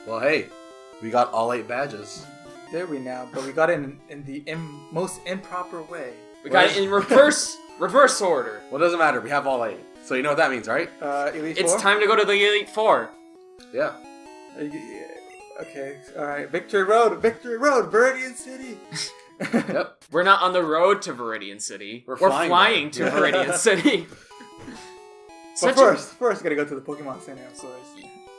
Well, hey, we got all 8 badges. There we now, but we got it in the most improper way. We got it in reverse order. Well, it doesn't matter. We have all 8. So you know what that means, right? Elite Four? It's time to go to the Elite Four. Yeah. Okay, alright. Victory Road, Viridian City. Yep. We're not on the road to Viridian City. We're flying to Viridian City. But first, we gotta go to the Pokemon Center, of course.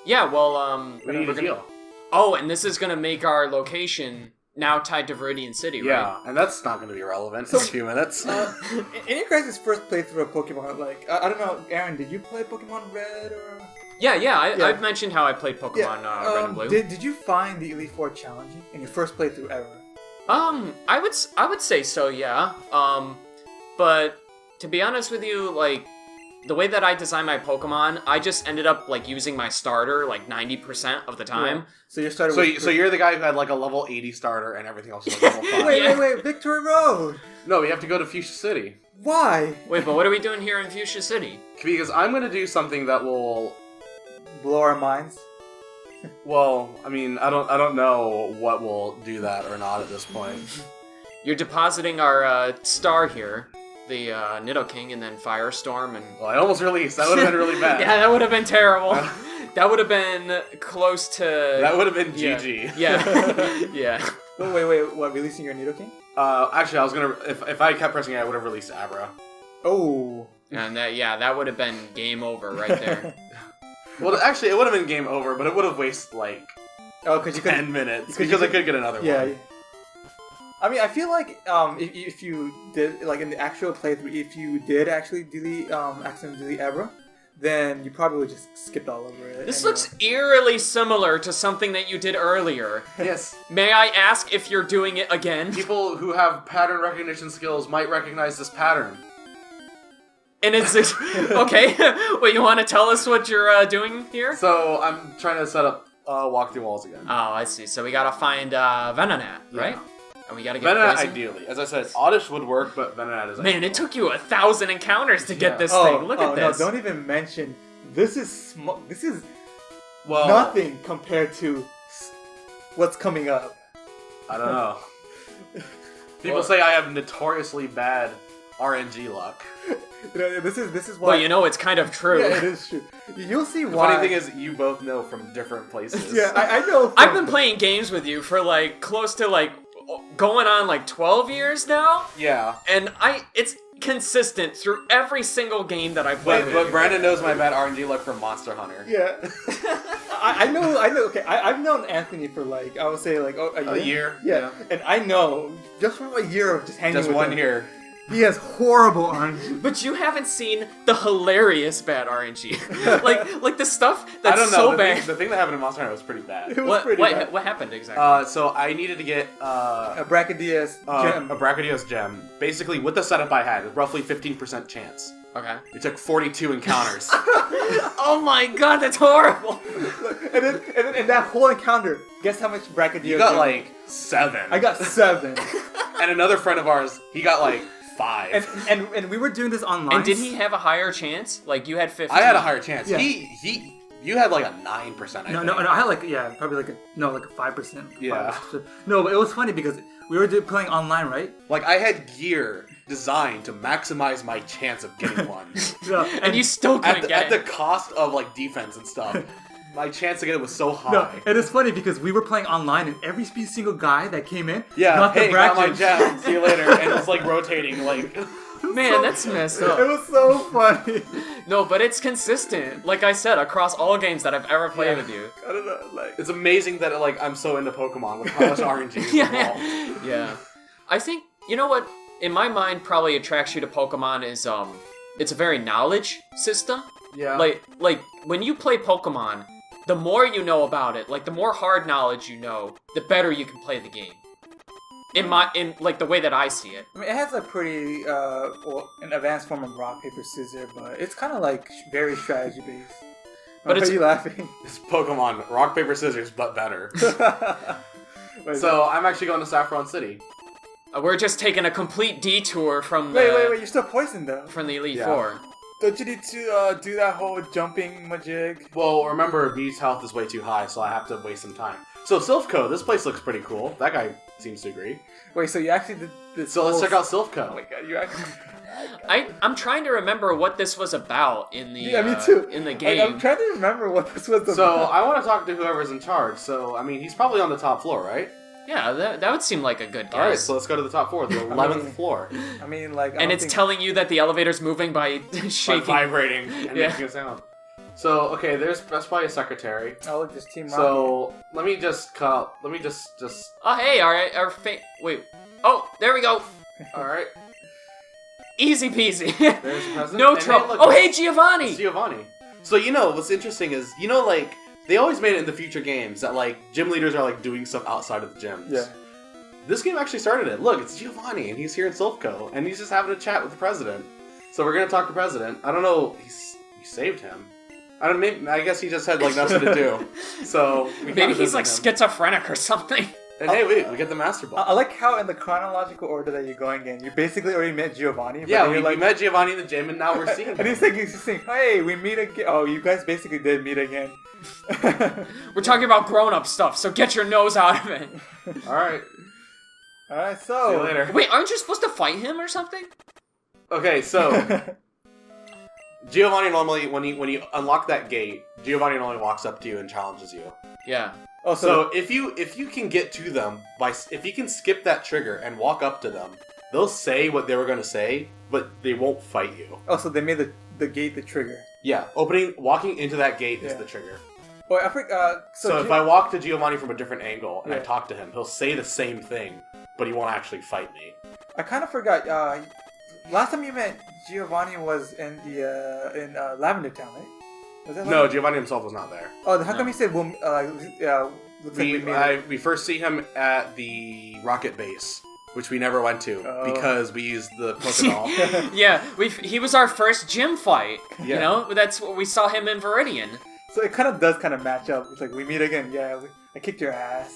Yeah, well, We need a heal. Oh, and this is gonna make our location now tied to Viridian City, right? Yeah, and that's not going to be relevant in a few minutes. In your guys' first playthrough of Pokemon, like, I don't know, Aaron, did you play Pokemon Red or...? Yeah, I've mentioned how I played Pokemon Red and Blue. Did you find the Elite Four challenging in your first playthrough ever? I would say so, yeah. But to be honest with you, like, the way that I design my Pokemon, I just ended up, like, using my starter, like, 90% of the time. Yeah. So you started So you're the guy who had, like, a level 80 starter and everything else was level 5. Wait, Victory Road! No, we have to go to Fuchsia City. Why? Wait, but what are we doing here in Fuchsia City? Because I'm going to do something that will... blow our minds? Well, I mean, I don't know what will do that or not at this point. You're depositing our star here, the Nidoking, and then Firestorm, and... Well, I almost released. That would have been really bad. Yeah, that would have been terrible. That would have been close to... That would have been GG. Yeah. Yeah. Wait, what, releasing your Nidoking? Actually, I was gonna... If I kept pressing it, I would have released Abra. Oh. And that would have been game over right there. Well, actually, it would have been game over, but it would have wasted, like, 10 minutes. Because I could get another one. Yeah. I mean, I feel like if you did, like, in the actual playthrough, if you did actually accidentally delete Abra, then you probably would just skipped all over it. This looks eerily similar to something that you did earlier. Yes. May I ask if you're doing it again? People who have pattern recognition skills might recognize this pattern. And it's okay. Well, you want to tell us what you're doing here? So I'm trying to set up walk-through walls again. Oh, I see. So we gotta find Venonat, right? And we gotta get Venonat poison. ideally. As I said, Oddish would work, but Venonat is Man, ideal. it took you 1,000 encounters to get this thing. Look at this. No, don't even mention. This is Well, nothing compared to what's coming up. I don't know. People say I have notoriously bad RNG luck. This is why. Well, you know, it's kind of true. Yeah, it is true. You'll see The why. funny thing is, you both know from different places. Yeah, I know. I've been playing games with you for like close to like going on like 12 years now, Yeah. and it's consistent through every single game that I've played. But Brandon knows my bad RNG luck from Monster Hunter. Yeah. I know. Okay, I've known Anthony for like, I would say like a year. Yeah. And I know just from a year of just hanging Just with one him, year. he has horrible RNG. But you haven't seen the hilarious bad RNG, like the stuff I that's don't know. so the bad. Thing, the thing that happened in Monster Hunter was pretty bad. It was pretty bad. What happened exactly? So I needed to get A Brachydios gem. a Brachydios gem. Basically, with the setup I had, roughly 15% chance. Okay. It took 42 encounters. Oh my god, that's horrible. and then in that whole encounter, guess how much Brachydios? You got gem? like 7. I got 7. And another friend of ours, he got like 5. and we were doing this online. And did he have a higher chance? Like you had 15. I had a higher chance. Yeah. You had like a 9%. I think. No, I had like probably like a 5%. Yeah. 5%. No, but it was funny because we were playing online, right? Like I had gear designed to maximize my chance of getting one. Yeah, and you still couldn't at get the it. cost of like defense and stuff. My chance to get it was so high. No, and it's funny because we were playing online and every single guy that came in Yeah, hey, got my Brachydios. gem. See you later. And it's like rotating, like. Man, that's messed It up. was so funny. No, but it's consistent. Like I said, across all games that I've ever played with you. I don't know, like It's amazing that like I'm so into Pokemon with how much RNG is involved. Yeah. I think, you know what, in my mind probably attracts you to Pokemon is, it's a very knowledge system. Yeah. Like, when you play Pokemon, the more you know about it, like, the more hard knowledge you know, the better you can play the game. In like, the way that I see it. I mean, it has a pretty an advanced form of rock paper scissors, but it's kind of like very strategy based. But Why it's are you laughing? It's Pokemon rock paper scissors, but better. Wait, So I'm actually going to Saffron City. We're just taking a complete detour from the wait, you're still poisoned though. from the Elite Yeah. Four. Don't you need to do that whole jumping majig? Well, remember, Bee's health is way too high, so I have to waste some time. So, Silphco, this place looks pretty cool. That guy seems to agree. Wait, so you actually did this? So let's check out Silphco. Oh my god, you actually... I'm trying to remember what this was about in the me too. in the game. I'm trying to remember what this was about. So, I want to talk to whoever's in charge. So, I mean, he's probably on the top floor, right? Yeah, that would seem like a good guess. Alright, so let's go to the top floor, the 11th floor. I mean, like... And it's telling you that the elevator's moving by shaking. By vibrating and making a sound. So, okay, that's probably a secretary. Oh, look, there's Team Rocket. So, let me just cut... Let me just... Oh, hey, wait. Oh, there we go. Alright. Easy peasy. There's the president. No And trouble. hey, look, Oh, hey, Giovanni! it's Giovanni. So, what's interesting is, like... They always made it in the future games that, like, gym leaders are, like, doing stuff outside of the gyms. Yeah. This game actually started it. Look, it's Giovanni, and he's here in Silphco, and he's just having a chat with the president. So we're gonna talk to the president. I don't know, he saved him. I guess he just had, like, nothing to do. So, maybe he's, like, schizophrenic or something. And hey, wait, we get the Master Ball. I like how in the chronological order that you're going in, you basically already met Giovanni. But Yeah, we met Giovanni in the gym, and now we're seeing him. And he's saying, hey, we meet again. Oh, you guys basically did meet again. We're talking about grown-up stuff, so get your nose out of it. Alright. Alright, so... See you later. Wait, aren't you supposed to fight him or something? Okay, so... Giovanni normally, when you unlock that gate, Giovanni normally walks up to you and challenges you. Yeah. Oh, So if you can get to them if you can skip that trigger and walk up to them, they'll say what they were gonna say, but they won't fight you. Oh, so they made the gate the trigger. Yeah, walking into that gate is the trigger. Oh, I think, So if I walk to Giovanni from a different angle and I Yeah. talk to him, he'll say the same thing, but he won't actually fight me. I kind of forgot. Last time you met Giovanni was in the Lavender Town, right? Was that No, Lavender? Giovanni himself was not there. Oh, how come you said looks like we made it? We first see him at the rocket base, which we never went to because we used the Pokeball. Yeah, he was our first gym fight. Yeah. You know, that's what we saw him in Viridian. So it kind of does match up. It's like we meet again. Yeah, I kicked your ass.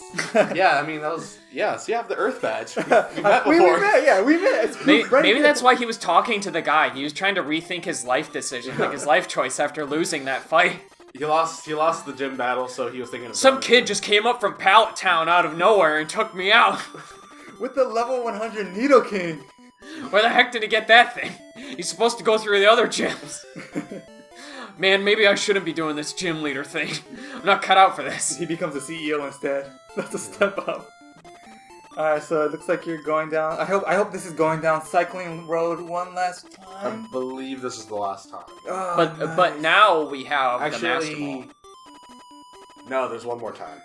Yeah, I mean that was so you have the Earth badge. We met before. we met. Yeah, we met. It's proof right Maybe there. that's why he was talking to the guy. He was trying to rethink his life decision, like his life choice after losing that fight. He lost the gym battle, so he was thinking of Some kid just came up from Pallet Town out of nowhere and took me out. with the level 100 Nidoking. Where the heck did he get that thing? He's supposed to go through the other gyms. Man, maybe I shouldn't be doing this gym leader thing. I'm not cut out for this. He becomes a CEO instead. That's a step up. Alright, so it looks like you're going down. I hope this is going down Cycling Road one last time. I believe this is the last time. Oh, But now we have the Master Actually, Ball. no, there's one more time.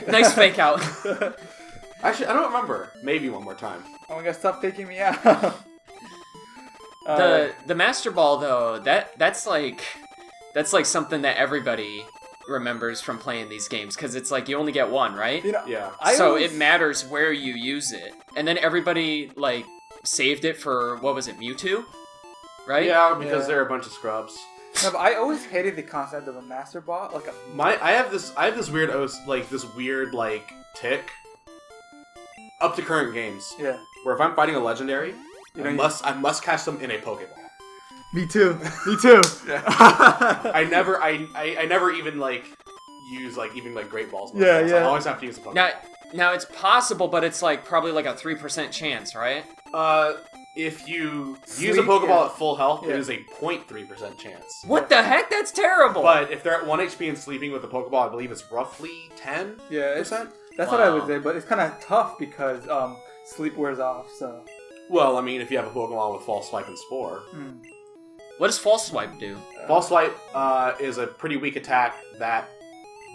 Nice fake out. Actually, I don't remember. Maybe one more time. Oh my god, stop faking me out. The Master Ball though, that's like something that everybody remembers from playing these games because it's like you only get one, right? You know, Yeah. So it matters where you use it, and then everybody like saved it for what was it, Mewtwo, right? Yeah, because Yeah. they're a bunch of scrubs. No, but I always hated the concept of a Master Ball, like a. I have this weird tick up to current games Yeah. where if I'm fighting a legendary, You I know, must catch them in a Pokeball. Me too. Me too. I never even use even Great Balls. Yeah, Pokeballs. yeah. I always have to use a Pokeball. Now it's possible, but it's like probably like a 3% chance, right? If you Sleep, use a Pokeball yeah. at full health, Yeah. it is a 0.3% chance. What the heck? That's terrible. But if they're at 1 HP and sleeping with the Pokeball, I believe it's roughly 10%. Yeah, that's what I would say, but it's kind of tough because sleep wears off. So. Well, I mean, if you have a Pokemon with False Swipe and Spore. What does False Swipe do? False Swipe is a pretty weak attack that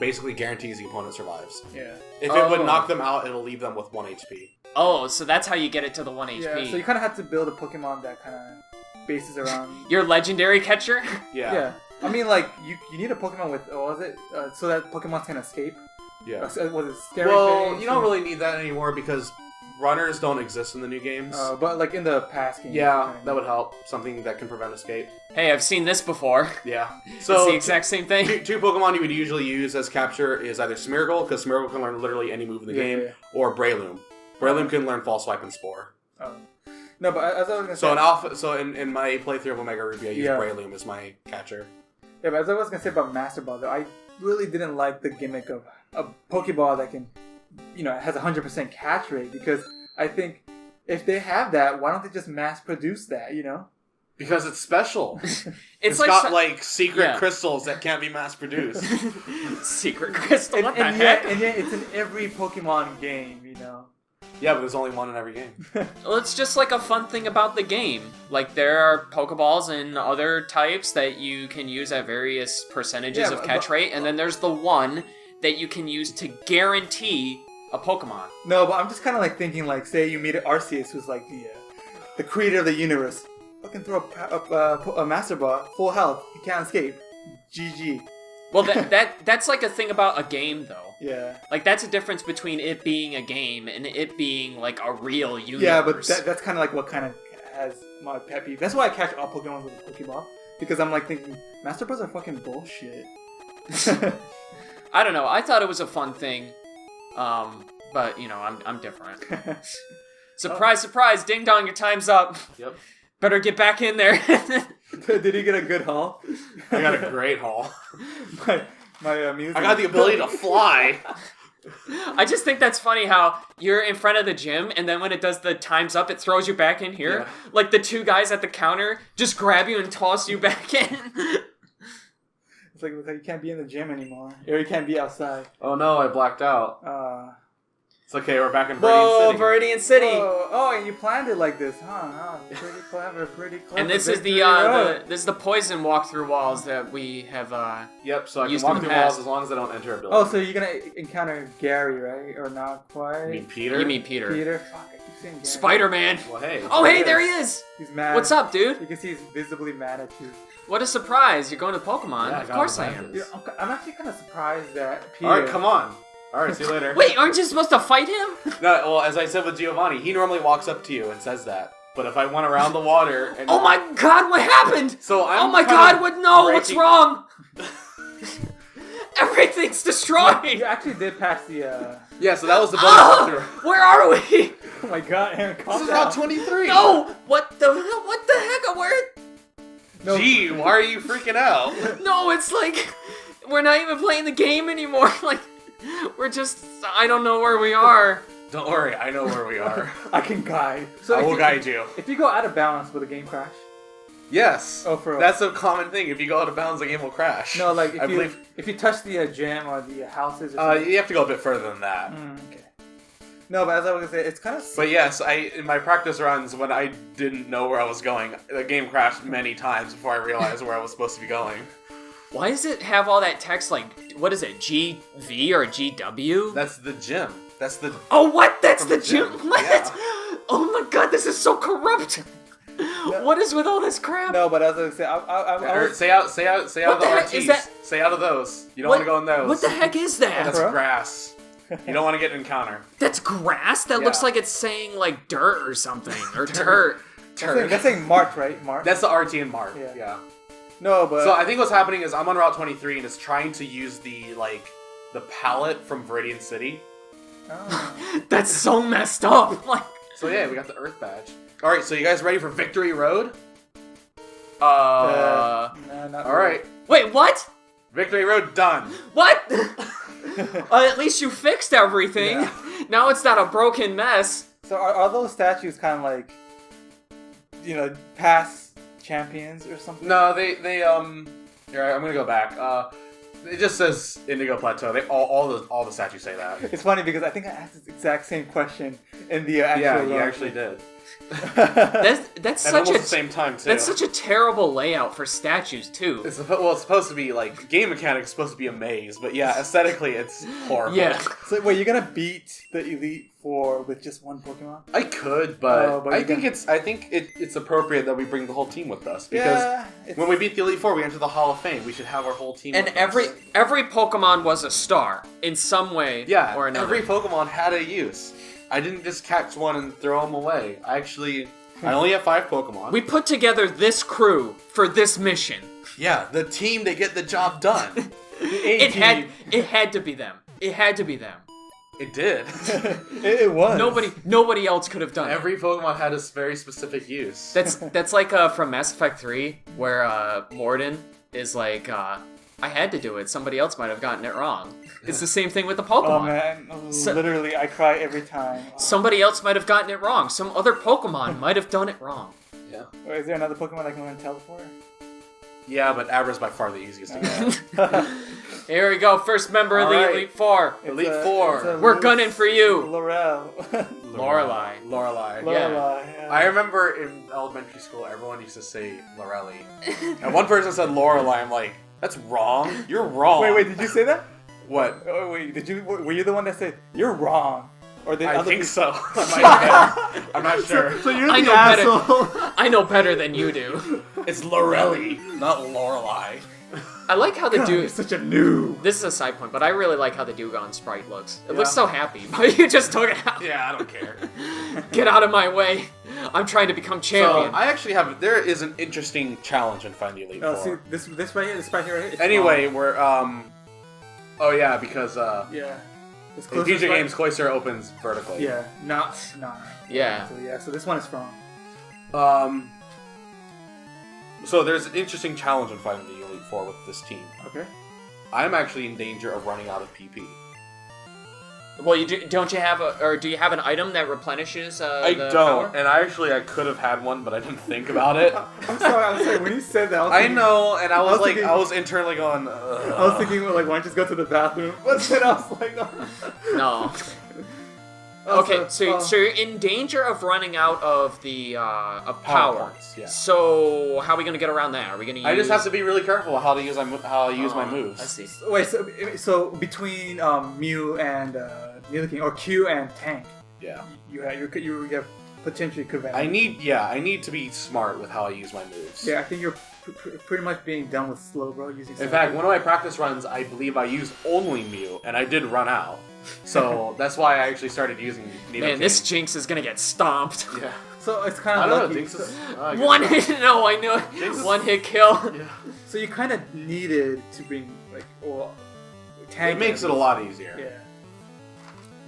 basically guarantees the opponent survives. Yeah. If it would knock them out, it'll leave them with 1 HP. Oh, so that's how you get it to the 1 HP. Yeah, so you kind of have to build a Pokemon that kind of bases around. Your legendary catcher? Yeah. I mean, you need a Pokemon with, what was it? So that Pokemon can escape? Yeah. Was it Scary Well, Face? you don't really need that anymore because runners don't exist in the new games. But in the past games. Yeah, that would help. Something that can prevent escape. Hey, I've seen this before. Yeah. It's So the exact same thing. two Pokemon you would usually use as capture is either Smeargle, because Smeargle can learn literally any move in the game, or Breloom. Breloom can learn False Swipe and Spore. Oh. No, but as I was gonna say. So in Alpha, so in my playthrough of Omega Ruby, I used Yeah. Breloom as my catcher. Yeah, but as I was gonna say about Master Ball, though, I really didn't like the gimmick of a Pokeball that can, has 100% catch rate, because I think if they have that, why don't they just mass produce that? Because it's special. It's got like secret Yeah. crystals that can't be mass produced. Secret crystal. What the and heck? yet it's in every Pokemon game. Yeah, but there's only one in every game. Well, it's just like a fun thing about the game. Like, there are Pokeballs and other types that you can use at various percentages of catch rate, and then there's the one that you can use to guarantee a Pokemon. No, but I'm just kind of like thinking, like, say you meet Arceus, who's like the creator of the universe. Fucking throw a Master Ball, full health, he can't escape. GG. Well, that's like a thing about a game, though. Yeah. Like, that's a difference between it being a game and it being, like, a real universe. Yeah, but that's kind of like what kind of has my pet peeve. That's why I catch all Pokemon with a Pokeball. Because I'm like thinking, Master Balls are fucking bullshit. I don't know. I thought it was a fun thing. But, I'm different. Surprise, surprise, ding dong, your time's up. Yep. Better get back in there. Did he get a good haul? I got a great haul. my music. I got the ability to fly. I just think that's funny how you're in front of the gym, and then when it does the time's up, it throws you back in here. Yeah. Like the two guys at the counter just grab you and toss you back in. It's like you can't be in the gym anymore. Or you can't be outside. Oh no, I blacked out. It's okay, we're back in Whoa, Viridian City. Viridian City. Oh, and you planned it like this, huh? Pretty clever, pretty clever. And this is Victory Road. this is the poison walk-through walls that we have. Yep, so I can Used walk in the through walls past. as long as I don't enter a building. Oh, so you're gonna encounter Gary, right? Or not quite? You mean Peter? You mean Peter? Peter? Fuck, I keep saying Gary. Spider-Man. Well, hey. Oh, hey, there he is. He's mad. What's up, dude? You can see he's visibly mad at you. What a surprise! You're going to Pokemon. Yeah, Of course I got am. this. I'm actually kind of surprised that Peter... Alright, come on. Alright, see you later. Wait, aren't you supposed to fight him? No, well, as I said with Giovanni, he normally walks up to you and says that. But if I went around the water and... Oh my God! What happened? So I'm Oh my kind God! of What? No! What's breaking- wrong? Everything's destroyed. You actually did pass the... Yeah, so that was the bonus Ah! walkthrough. Where are we? Oh my god, Aaron, calm This is down. Route 23. No! What the heck? Where? No. Gee, why are you freaking out? No, it's like we're not even playing the game anymore. Like we're just I don't know where we are. Don't worry, I know where we are. I can guide. I if will you- guide you. If you go out of balance, will the game crash? Yes. Oh, for real? That's a common thing. If you go out of bounds, the game will crash. No, like I believe. if you touch the gym or the houses or something. You have to go a bit further than that. Okay. No, but as I was gonna say, it's kind of... But yes, in my practice runs, when I didn't know where I was going, the game crashed many times before I realized where I was supposed to be going. Why does it have all that text like what is it? GV or GW? That's the gym. That's the... Oh, what? That's From the the gym. gym, What? yeah. Oh my God, this is so corrupt. What is with all this crap? No, but as I was gonna say, I was... Say out of What the the heck RTs. is that? Stay out of those. You don't What- want to go in those. What the heck is that? That's Bro? grass. You don't want to get an encounter. That's grass? That looks Yeah. like it's saying like dirt or something. Or dirt. That's saying March, right? March? That's the RT and Mark. Yeah. Yeah. No, but... So I think what's happening is I'm on Route 23 and it's trying to use the palette from Viridian City. Oh. That's so messed up. Like So yeah, we got the Earth badge. All right, so you guys ready for Victory Road? No, not All right, wait, what? Victory Road done. What? At least you fixed everything. Yeah. Now it's not a broken mess. So are those statues kind of like, past champions or something? No, they Here, I'm gonna go back. It just says Indigo Plateau. They all the statues say that. It's funny because I think I asked this exact same question in the actual... Yeah, you actually did. That's At such almost a the same time too. that's such a terrible layout for statues too. It's supposed to be like game mechanics supposed to be a maze, but yeah, aesthetically it's horrible. Yeah. So wait, you're gonna beat the Elite Four with just one Pokemon? I could, but, Oh, but I you think can- it's appropriate that we bring the whole team with us because Yeah, it's- when we beat the Elite Four, we enter the Hall of Fame. We should have our whole team. And with every us. Pokemon was a star in some way yeah, or another. every Pokemon had a use. I didn't just catch one and throw them away. I only have 5 Pokemon. We put together this crew for this mission. Yeah, the team to get the job done. the A It had to be them. It had to be them. It did. It was. Nobody else could have done it. Every Pokemon had a very specific use. That's like from Mass Effect 3, where Morden is like, I had to do it. Somebody else might have gotten it wrong. It's the same thing with the Pokemon. Oh man, literally, I cry every time. Somebody else might have gotten it wrong. Some other Pokemon might have done it wrong. Yeah. Or is there another Pokemon that can learn Teleport? Yeah, but Abra's by far the easiest to get. Here we go. First member of the Alright. Elite Four. Elite Four. it's a We're gunning for you. Laurel. Lorelei. Lorelei. Yeah. I remember in elementary school, everyone used to say Lorelei. And one person said Lorelei. I'm like, that's wrong. You're wrong. Wait, did you say that? What? Oh, wait, were you the one that said, you're wrong? Or did I other think people... so. I might have been. I'm not sure. So you're I the know asshole. better. I know better than you do. It's Lorelei, not Lorelei. I like how the God, dude. you're such a noob. This is a side point, but I really like how the Dugong sprite looks. It Yeah. looks so happy, but you just took it out. Yeah, I don't care. Get out of my way. I'm trying to become So champion. I actually have. There is an interesting challenge in Find the Elite Oh, Four. see, this right here, it's Anyway, wrong. we're Oh yeah, because Yeah. It's in closer future to- games, Cloyster opens vertically. Yeah, no. Yeah. So this one is wrong. So there's an interesting challenge in finding the Elite Four with this team. Okay. I'm actually in danger of running out of PP. Well, don't you have do you have an item that replenishes? I the don't, power? and I could have had one, but I didn't think about it. I'm sorry. When you said that, I was I thinking, know, and I was like, thinking- I was internally going. I was thinking, like, why don't you just go to the bathroom? But then I was like, no. No. Also, Okay, so you're in danger of running out of the of Power power. points, yeah. So how are we gonna get around that? Are we gonna use? I just have to be really careful how to use how I use my moves. I see. Wait, so between Mew and Nidoking, or Q and Tank, Yeah. you have potentially could have. I need to be smart with how I use my moves. Yeah, I think you're pretty much being done with Slowbro using. In fact, one of my practice runs, I believe I used only Mew, and I did run out. So that's why I actually started using Nidoking. Man, this Jinx is gonna get stomped. Yeah. So it's kind I of don't know. lucky. Jinx is, One hit. No, I knew it. Jinx is- One hit kill. Yeah. So you kind of needed to bring Tank. It makes it a lot easier. Yeah.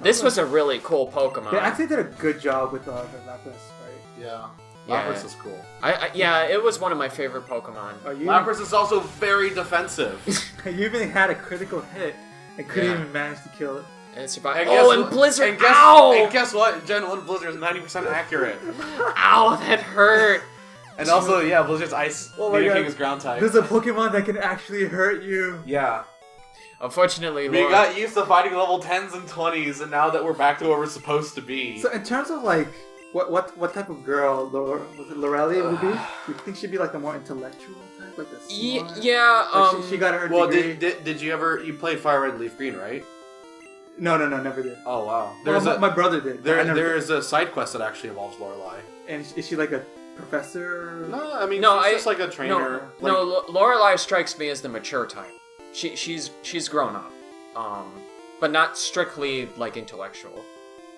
This was a really cool Pokemon. They actually did a good job with the Lapras, right? Yeah. Yeah. Lapras is cool. Yeah, it was one of my favorite Pokemon. Oh, you Lapras is also very defensive. you even had a critical hit and couldn't Yeah. even manage to kill it. And survived. And Oh, guess and what- Blizzard! And guess, Ow! and guess what? Gen 1 Blizzard is 90% accurate. Ow, that hurt. And also, yeah, Blizzard's Ice. Oh my Nidoking God. is ground type. There's a Pokemon that can actually hurt you. Yeah. Unfortunately, We Laura. got used to fighting level 10s and 20s, and now that we're back to where we're supposed to be. So in terms of like, what type of girl was it Lorelei would be? You think she'd be like the more intellectual type, like the smart? Yeah. Like she got her well, degree. did you played Fire Red Leaf Green, right? No, never did. Oh wow. My brother did. but I never there did. is a side quest that actually involves Lorelei. And is she like a professor? No, I mean No, she's I- just like a trainer. No, Lorelei strikes me as the mature type. She's grown up, but not strictly like intellectual.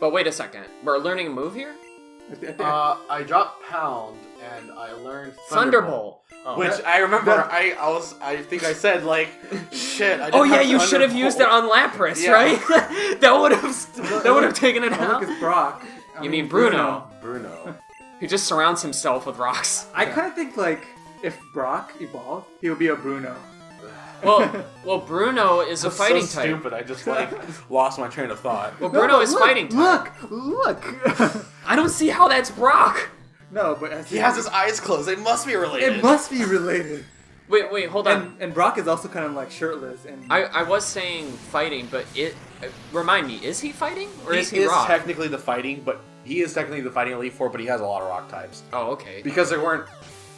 But wait a second, we're learning a move here. I dropped Pound and I learned Thunderbolt. Oh. Which I remember, I think I said like, shit. I didn't Oh yeah, have you should have used it Thunderbolt. on Lapras, Yeah. right? that would have taken it Oh, look, out. it's Brock. You mean Bruno? Bruno. Who just surrounds himself with rocks. I kind of think like if Brock evolved, he would be a Bruno. Well, Bruno is a That's fighting so type. stupid. I just like lost my train of thought. Well, Bruno is look, fighting type. Look! I don't see how that's Brock. No, but as He has his eyes closed. They must be related. It must be related. Wait, hold on. And Brock is also kind of like shirtless and. I was saying fighting, but remind me, is he fighting or is he is rock? technically the fighting, but he is technically the fighting Elite Four, but he has a lot of rock types Oh, okay. because there weren't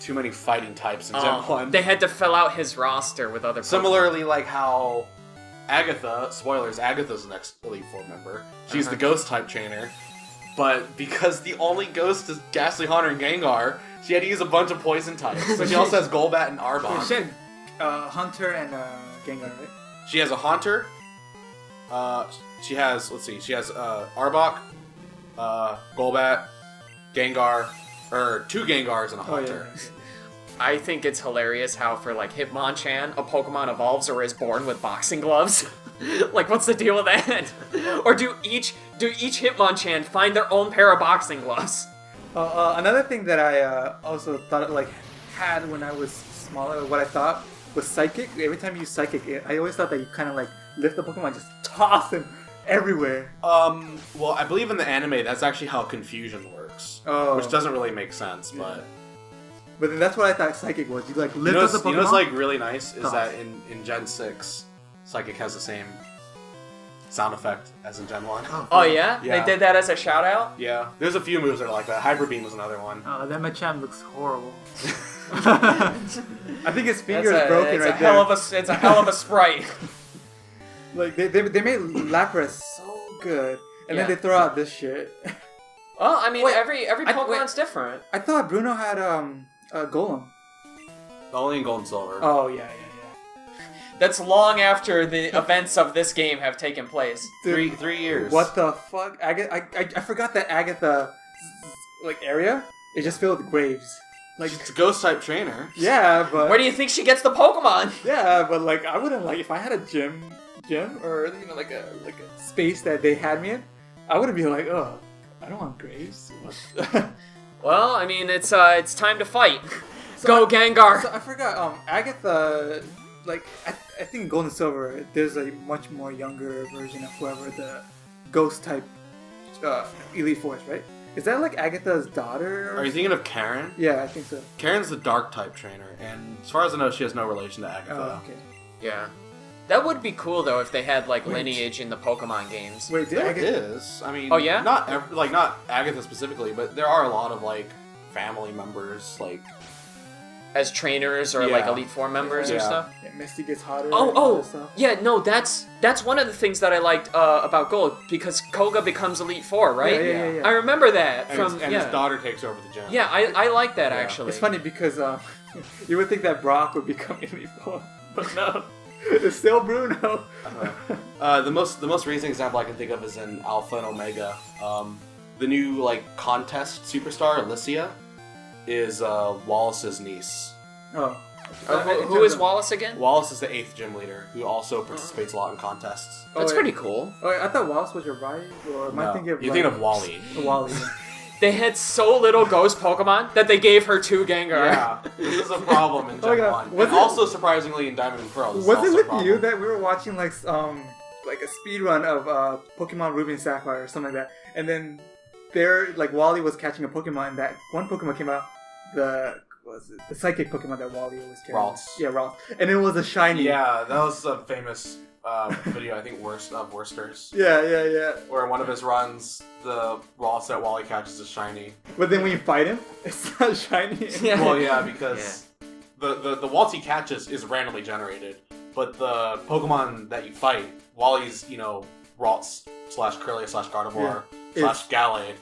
too many fighting types in Gen 1. They had to fill out his roster with other Pokemon. Similarly, like how Agatha, spoilers, Agatha's the next Elite Four member. She's the ghost type trainer. But because the only ghost is Ghastly Haunter and Gengar, she had to use a bunch of poison types. So she also has Golbat and Arbok. She had Hunter and Gengar, right? She has a Haunter. She has, she has Arbok, Golbat, Gengar, or 2 Gengars and a Haunter. yeah. I think it's hilarious how for like Hitmonchan, a Pokemon evolves or is born with boxing gloves. Like, what's the deal with that? Or do each Hitmonchan find their own pair of boxing gloves? Another thing that I also thought like had when I was smaller, what I thought was Psychic. Every time you use Psychic, I always thought that you kind of like lift the Pokemon, just toss them everywhere. Well, I believe in the anime that's actually how Confusion works, which doesn't really make sense, but then that's what I thought Psychic was. You like lift up the Pokemon. You know what's like really nice is that in Gen 6, Psychic has the same sound effect as in Gen 1. Oh yeah? They did that as a shout out? Yeah. There's a few moves that are like that. Hyper Beam was another one. Oh, that Machamp looks horrible. I think his finger is broken it's right a there. It's a hell of a sprite. Like they made Lapras so good, and then they throw out this shit. Well, I mean, every Pokemon's different. I thought Bruno had a Golem. Only in Gold and Silver. Oh yeah. That's long after the events of this game have taken place. Dude, 3 years. What the fuck? I forgot that Agatha like area. It just filled with graves. Like it's a ghost type trainer. Yeah, but where do you think she gets the Pokemon? Yeah, but like I wouldn't like if I had a gym or like a space that they had me in, I wouldn't be like, oh, I don't want graves. Well, I mean, it's time to fight. Go Gengar. So I forgot. Agatha. Like I think Gold and Silver, there's a much more younger version of whoever the ghost type Elite Force, right? Is that like Agatha's daughter? Are you thinking of Karen? Yeah, I think so. Karen's the dark type trainer, and as far as I know, she has no relation to Agatha. Oh, okay. Yeah. That would be cool though if they had like lineage in the Pokemon games. Wait, There is. I mean, oh yeah, not Agatha specifically, but there are a lot of like family members like as trainers or like Elite Four members or stuff. Yeah, Misty gets hotter. Yeah, no, that's one of the things that I liked about Gold because Koga becomes Elite Four, right? Yeah. I remember that and his daughter takes over the gym. Yeah, I like that actually. It's funny because you would think that Brock would become Elite Four, but no. It's still Bruno. The most recent example I can think of is in Alpha and Omega. The new like contest superstar Alicia is Wallace's niece. Oh. Who is Wallace again? Wallace is the 8th gym leader who also participates a lot in contests. That's pretty cool. Oh, I thought Wallace was your right, or am I thinking of? You're thinking of Wally. Wally. They had so little ghost Pokemon that they gave her 2 Gengar. Yeah, this is a problem in Gen 1. Was and also, surprisingly, in Diamond and Pearl. Was it with you that we were watching like a speed run of Pokemon Ruby and Sapphire or something like that, and then Wally was catching a Pokemon, and that one Pokemon came out, the psychic Pokemon that Wally always carried. Ralts. Yeah, Ralts, and it was a shiny. Yeah, that was a famous video, I think, Worcester's. Yeah. Where in one of his runs, the Ralts that Wally catches is shiny. But then when you fight him, it's not shiny. Yeah. Well, yeah, because the Waltz he catches is randomly generated, but the Pokemon that you fight, Wally's, Ralts / Curly / Gardevoir / Gallade,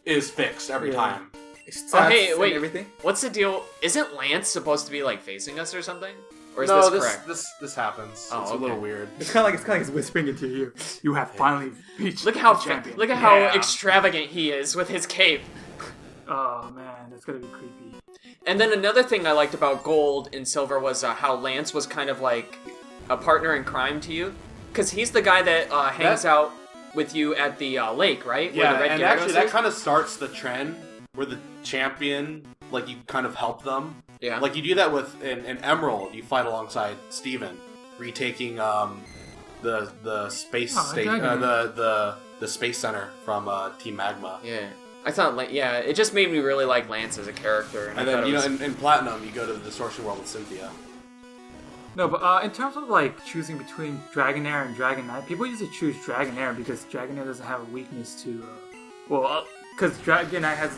is fixed every time. Oh, hey, wait. Everything? What's the deal? Isn't Lance supposed to be like facing us or something? Or is No, this correct? This happens. Oh, it's a little weird. It's kind of like he's whispering into your ear. You have finally reached Look how the champion. look at how extravagant he is with his cape. Oh man, that's gonna be creepy. And then another thing I liked about Gold and Silver was how Lance was kind of like a partner in crime to you, because he's the guy that hangs out with you at the lake, right? Yeah, Where the Red and Gyarados actually that is? kind of starts the trend where the champion, like, you kind of help them. Yeah. Like, you do that with, in Emerald, you fight alongside Steven, retaking the space the space center from Team Magma. Yeah. I thought, it just made me really like Lance as a character. And then, in Platinum, you go to the Distortion World with Cynthia. No, but in terms of like choosing between Dragonair and Dragonite, people usually choose Dragonair because Dragonair doesn't have a weakness to, because Dragonite has.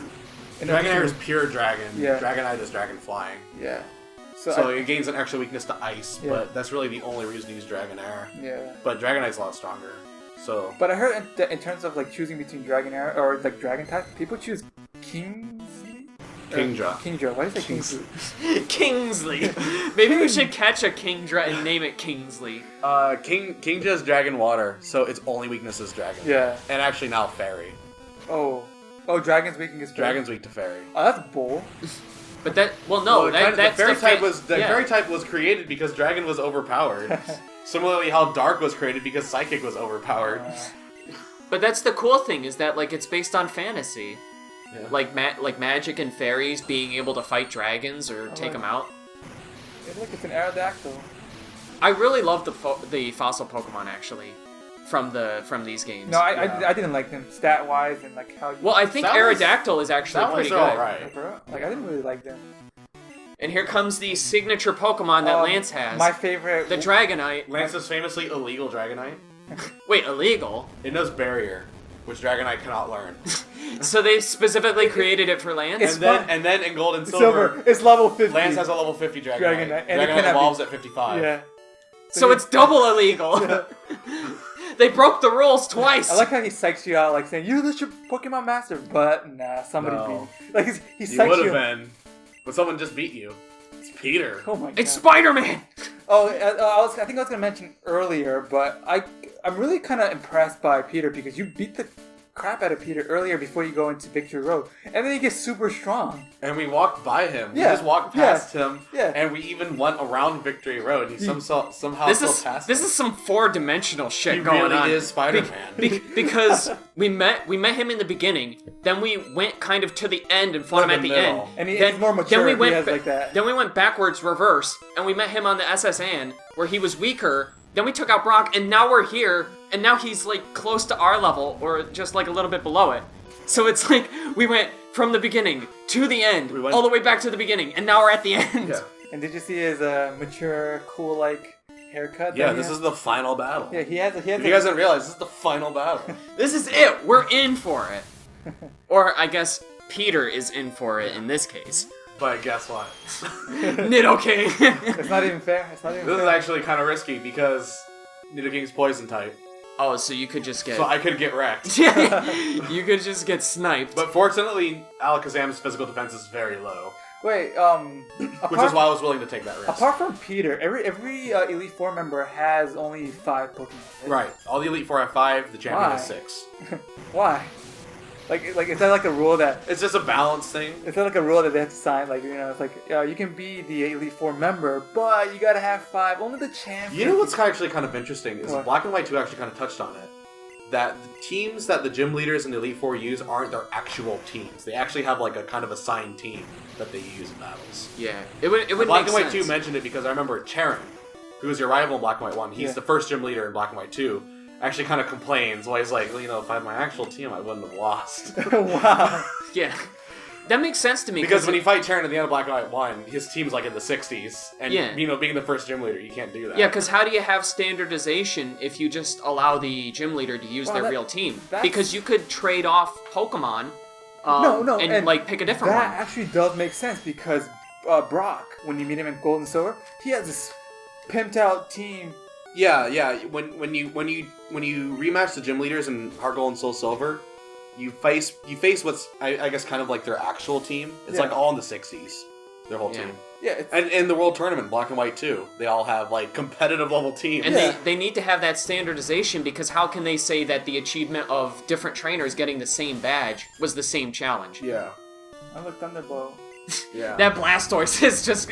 Dragonair is pure dragon. Yeah. Dragonite is dragon flying. Yeah. So it gains an extra weakness to ice, but that's really the only reason to use Dragonair. Yeah. But Dragonite's a lot stronger. So. But I heard in terms of like choosing between Dragonair or like Dragon type, people choose Kingsley. Kingdra. Why is it Kingsley? Kingsley. Maybe we should catch a Kingdra and name it Kingsley. Kingdra's dragon water, so its only weakness is dragon. Yeah. And actually now fairy. Oh, Dragon's weakness is Dragon's weak to fairy. Oh, that's bull. But that fairy type was created because dragon was overpowered. Similarly, how Dark was created because Psychic was overpowered. But that's the cool thing, is that, like, it's based on fantasy. Yeah. Like magic and fairies being able to fight dragons or take them out. Hey, look, it's an Aerodactyl. I really love the fossil Pokemon, actually, from these games. No, I didn't like them stat-wise and, like, how you... Well, I think Aerodactyl is actually pretty good. Alright. Like, I didn't really like them. And here comes the signature Pokemon that Lance has. My favorite... The Dragonite. Lance's famously illegal Dragonite. Wait, illegal? It knows Barrier, which Dragonite cannot learn. So they specifically created it for Lance? And then in Gold and Silver, It's level 50. Lance has a level 50 Dragonite. Dragonite, and it Dragonite cannot evolves be- at 55. Yeah. So it's double illegal. They broke the rules twice. I like how he psychs you out, like saying, "You let your Pokemon Master," but nah, somebody beat No. you. Like he You psychs would you. have been, but someone just beat you. It's Peter. Oh my god. It's Spider-Man. Oh, I think I was gonna mention earlier, but I'm really kind of impressed by Peter because you beat the crap out of Peter earlier before you go into Victory Road, and then he gets super strong. And we walked by him. Yeah. We just walked past Yeah. him. Yeah. And we even went around Victory Road. He somehow This still is passed this us. is some four-dimensional shit He going really on. is Spider-Man. Because we met him in the beginning, then we went kind of to the end and fought him To at the the middle. end. And he's then, more mature. Then we went he has like that. Then we went backwards, reverse, and we met him on the SSN where he was weaker. Then we took out Brock, and now we're here, and now he's like close to our level, or just like a little bit below it. So it's like we went from the beginning to the end, We went- all the way back to the beginning, and now we're at the end. Yeah. And did you see his mature, cool like haircut? Yeah, that he this has? is the final battle. Yeah, he has. If you guys didn't realize, this is the final battle. This is it. We're in for it. Or I guess Peter is in for it in this case. But guess what? Nidoking. It's not even fair. It's not even This is fair. actually kind of risky because Nidoking's poison type. Oh, so you could just get... So I could get wrecked. You could just get sniped. But fortunately, Alakazam's physical defense is very low. Wait, Which is why I was willing to take that risk. apart from Peter, every Elite Four member has only 5 Pokemon. Right. All the Elite Four have 5, the champion Why? has 6. Why? Like is that like a rule that? It's just a balance thing. Is that like a rule that they have to sign? Like it's like you can be the Elite Four member, but you gotta have 5. Only the champion. You know what's actually kind of interesting is What? Black and White 2 actually kind of touched on it. That the teams that the gym leaders and the Elite Four use aren't their actual teams. They actually have like a kind of assigned team that they use in battles. Yeah, it would Black make and White sense. 2 mentioned it because I remember Charon, who was your rival in Black and White 1, he's Yeah. the first gym leader in Black and White 2, actually kind of complains. Well, he's like, well, if I had my actual team, I wouldn't have lost. Wow. Yeah. That makes sense to me. Because when you fight Charon at the end of Black and White 1, his team's like in the 60s. And, Yeah. being the first gym leader, you can't do that. Yeah, because how do you have standardization if you just allow the gym leader to use Well, their that- real team? that's- Because you could trade off Pokemon No, and like pick a different that one. actually does make sense because Brock, when you meet him in Gold and Silver, he has this pimped out team. Yeah. When you rematch the gym leaders in Heart Gold and Soul Silver, you face what's I guess kind of like their actual team. It's Yeah. like all in the 60s, their whole Yeah. team. Yeah, it's, And in the World Tournament, Black and White too, they all have like competitive level teams. And Yeah. they need to have that standardization because how can they say that the achievement of different trainers getting the same badge was the same challenge? Yeah. I look Thunderbolt. Yeah. That Blastoise is just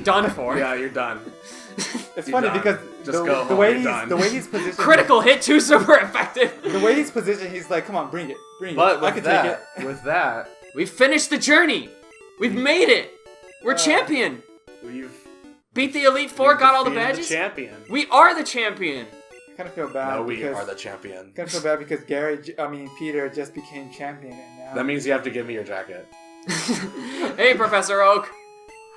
done for. Yeah, you're done. It's You're funny done. because Just the, go the home, way you're he's done. the way he's positioned. Critical hit too, super effective. The way he's positioned, he's like, "Come on, bring it, bring it. But I with can that, take it." with that, We've finished the journey. We've made it. We're champion. we've Beat the Elite Four, got all the defeated badges. The champion. We are the champion. I kind of feel bad. No, we because, are the champion. Kind of feel bad because Peter just became champion, and now That means you have to give me your jacket. Hey, Professor Oak.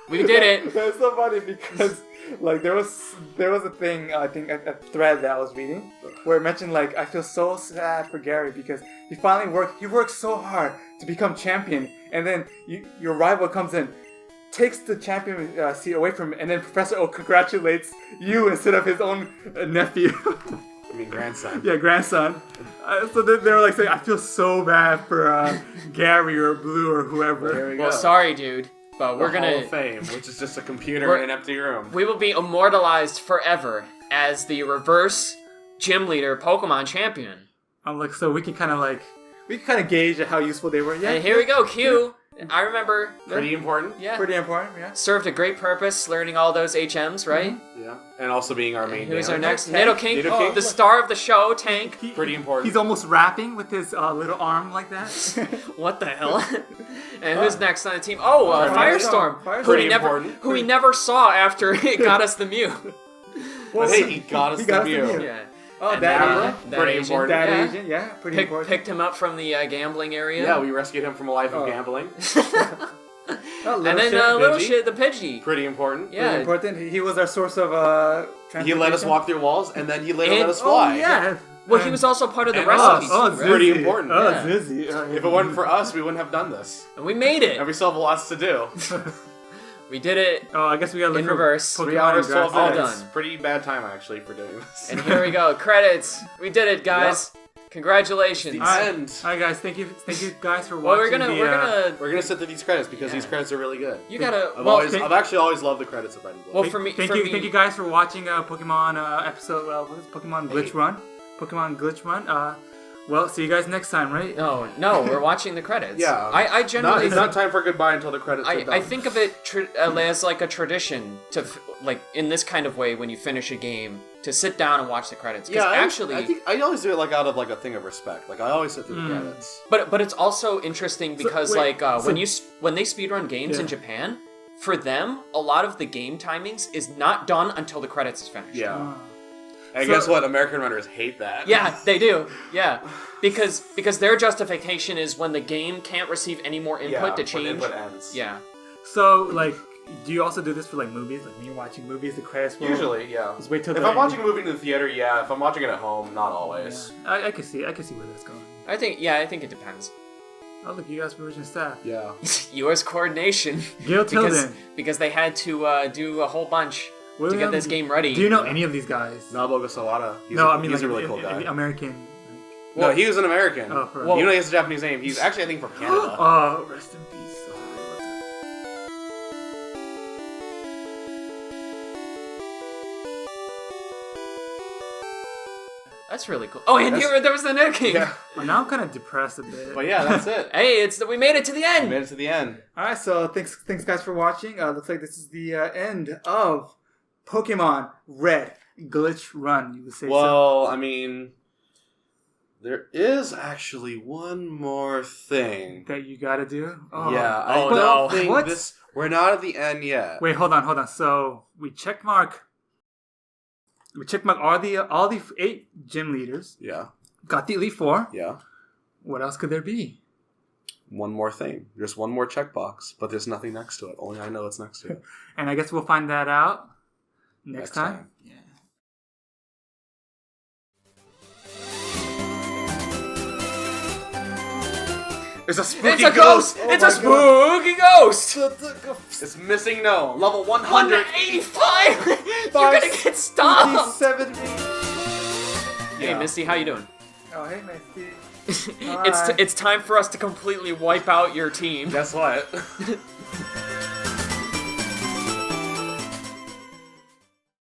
We did it. That's so funny because like there was a thing, I think a thread that I was reading where it mentioned like I feel so sad for Gary because he worked so hard to become champion, and then your rival comes in, takes the champion seat away from him, and then Professor Oak congratulates you instead of his own nephew. I mean, grandson. Yeah, grandson. So they were like saying, I feel so bad for Gary or Blue or whoever. There we Well, go. sorry, dude, but we're The Hall gonna. of Fame, which is just a computer We're- in an empty room. We will be immortalized forever as the reverse gym leader Pokemon champion. I'm like, so we can kind of like, we can kind of gauge how useful they were. Yeah. And here we go, Q. I remember. Pretty important. Yeah. Pretty important. Yeah. Served a great purpose, learning all those HMs, right? Yeah. And also being our main. Who's our damage. next? Nidoking, Nidoking. the star of the show, Tank. Pretty important. He's almost rapping with his little arm like that. What the hell? And who's next on the team? Oh, Firestorm. Firestorm. Who we Pretty never, important. who we never saw after it got us the Mew. But hey, he got us the Mew. Yeah. Oh, And that Abra, agent. that Pretty agent, important. That yeah. agent, yeah, pretty important. Picked him up from the gambling area. Yeah, we rescued him from a life of Oh. gambling. Oh, And then little shit, the Pidgey. Pretty important. Yeah. Pretty important. He was our source of He let us transportation. walk through walls, and then he later And- let us Oh fly. yeah. Well, he was also part of the And recipe. us. Oh, too, Zizzy. right? Pretty important. Oh, Yeah. Zizzy. If it wasn't for us, we wouldn't have done this. And we made it. And we still have lots to do. We did it. Oh, I guess we gotta look In for reverse. Pokemon 3 hours, and 12 grass All minutes. done. Pretty bad time, actually, for doing this. And here we go. Credits. We did it, guys. Congratulations. The Alright. end. All right, guys. Thank you guys for Well, watching. We're gonna sit through these credits because Yeah. these credits are really good. You gotta. I've actually always loved the credits of Red and Blue. Well, for me, thank you guys for watching Pokemon episode. What is it? Pokemon Glitch Run? Pokemon Glitch Run. Well, see you guys next time, right? No, we're watching the credits. Yeah. I generally. It's not time for goodbye until the credits are done. I think of it as like a tradition to like in this kind of way when you finish a game to sit down and watch the credits. 'Cause yeah, actually, I think I always do it like out of like a thing of respect. Like I always sit through the credits. but it's also interesting because wait, when they speedrun games in Japan, for them a lot of the game timings is not done until the credits is finished. Yeah. And guess what? American runners hate that. Yeah, they do. Yeah, because their justification is when the game can't receive any more input to change. When input ends. Yeah. So, like, do you also do this for like movies? Like when you're watching movies, the credits will Usually, yeah. just wait till If I'm watching a movie in the theater, yeah. If I'm watching it at home, not always. Yeah. I can see where that's going. I think it depends. Oh, look, you guys were original staff. Yeah. U.S. coordination. Gil Tilden. because they had to do a whole bunch to get this game ready. Do you know any of these guys? Nobuo Sawada. He's like, a really cool guy. American. No, he was an American. Oh, for real. You know he has a Japanese name. He's actually, I think, from Canada. Oh, rest in peace. That's really cool. Oh, and here there was the Nidoking. Yeah. Well, now I'm kind of depressed a bit. But yeah, that's it. Hey, we made it to the We end. made it to the end. All right, so thanks guys for watching. Looks like this is the end of Pokemon Red Glitch Run. You would say so. Well, I mean, there is actually one more thing. That you gotta do. Oh. Yeah, I Oh, don't no. think What? this. We're not at the end yet. Wait, hold on. So we checkmark all the 8 gym leaders. Yeah, Got the Elite Four. yeah. What else could there be? One more thing. There's one more checkbox, but there's nothing next to it. Only I know it's next to it. And I guess we'll find that out next time. Yeah. It's a spooky It's a ghost. Oh It's a my God. spooky ghost. It's missing no. Level 100. 185. You're gonna get stopped. 57. Hey, Misty, how you doing? Oh, hey, Misty. It's time for us to completely wipe out your team. Guess what?